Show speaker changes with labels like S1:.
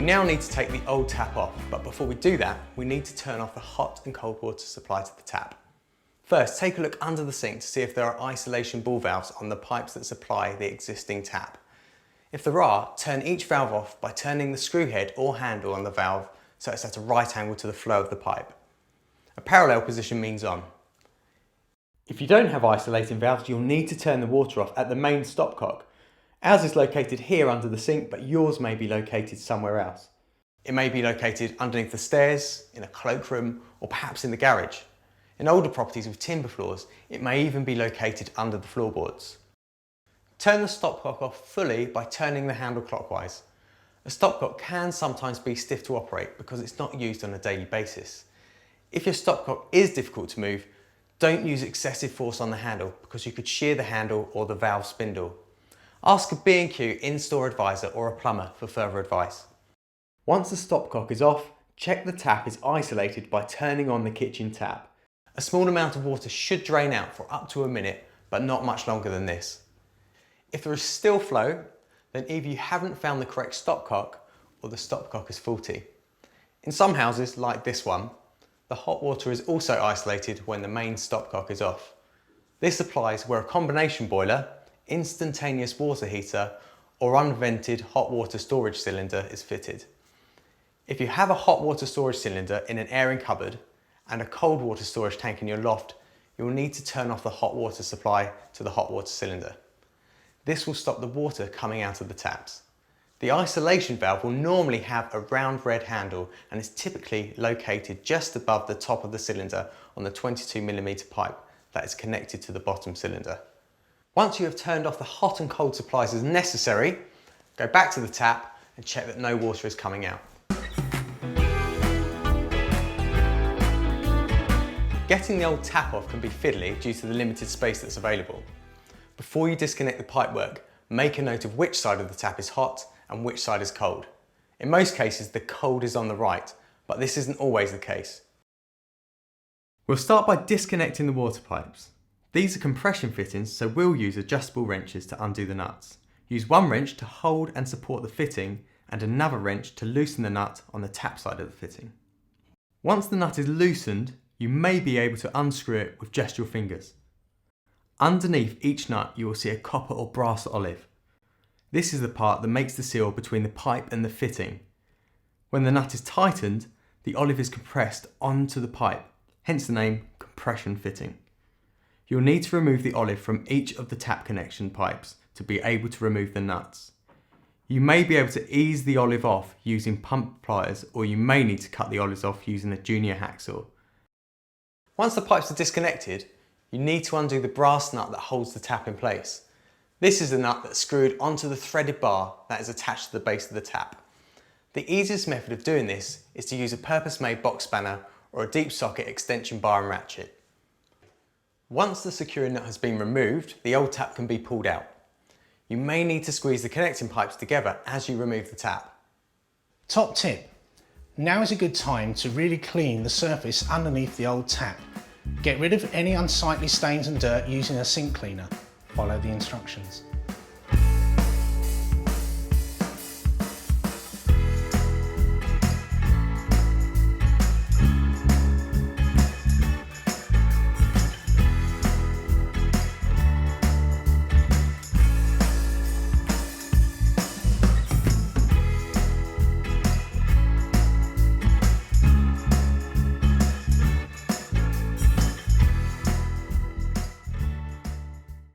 S1: now need to take the old tap off, but before we do that, we need to turn off the hot and cold water supply to the tap. First, take a look under the sink to see if there are isolation ball valves on the pipes that supply the existing tap. If there are, turn each valve off by turning the screw head or handle on the valve so it's at a right angle to the flow of the pipe. A parallel position means on. If you don't have isolating valves, you'll need to turn the water off at the main stopcock. Ours is located here under the sink, but yours may be located somewhere else. It may be located underneath the stairs, in a cloakroom, or perhaps in the garage. In older properties with timber floors, it may even be located under the floorboards. Turn the stopcock off fully by turning the handle clockwise. A stopcock can sometimes be stiff to operate because it's not used on a daily basis. If your stopcock is difficult to move, don't use excessive force on the handle because you could shear the handle or the valve spindle. Ask a B&Q in-store advisor or a plumber for further advice. Once the stopcock is off, check the tap is isolated by turning on the kitchen tap. A small amount of water should drain out for up to a minute, but not much longer than this. If there is still flow, then either you haven't found the correct stopcock or the stopcock is faulty. In some houses, like this one, the hot water is also isolated when the main stopcock is off. This applies where a combination boiler, instantaneous water heater, or unvented hot water storage cylinder is fitted. If you have a hot water storage cylinder in an airing cupboard and a cold water storage tank in your loft, you will need to turn off the hot water supply to the hot water cylinder. This will stop the water coming out of the taps. The isolation valve will normally have a round red handle and is typically located just above the top of the cylinder on the 22mm pipe that is connected to the bottom cylinder. Once you have turned off the hot and cold supplies as necessary, go back to the tap and check that no water is coming out. Getting the old tap off can be fiddly due to the limited space that's available. Before you disconnect the pipework, make a note of which side of the tap is hot and which side is cold. In most cases, the cold is on the right, but this isn't always the case. We'll start by disconnecting the water pipes. These are compression fittings, so we'll use adjustable wrenches to undo the nuts. Use one wrench to hold and support the fitting and another wrench to loosen the nut on the tap side of the fitting. Once the nut is loosened, you may be able to unscrew it with just your fingers. Underneath each nut you will see a copper or brass olive. This is the part that makes the seal between the pipe and the fitting. When the nut is tightened, the olive is compressed onto the pipe, hence the name compression fitting. You'll need to remove the olive from each of the tap connection pipes to be able to remove the nuts. You may be able to ease the olive off using pump pliers, or you may need to cut the olives off using a junior hacksaw. Once the pipes are disconnected, you need to undo the brass nut that holds the tap in place. This is the nut that's screwed onto the threaded bar that is attached to the base of the tap. The easiest method of doing this is to use a purpose-made box spanner or a deep socket extension bar and ratchet. Once the securing nut has been removed, the old tap can be pulled out. You may need to squeeze the connecting pipes together as you remove the tap.
S2: Top tip: now is a good time to really clean the surface underneath the old tap. Get rid of any unsightly stains and dirt using a sink cleaner. Follow the instructions.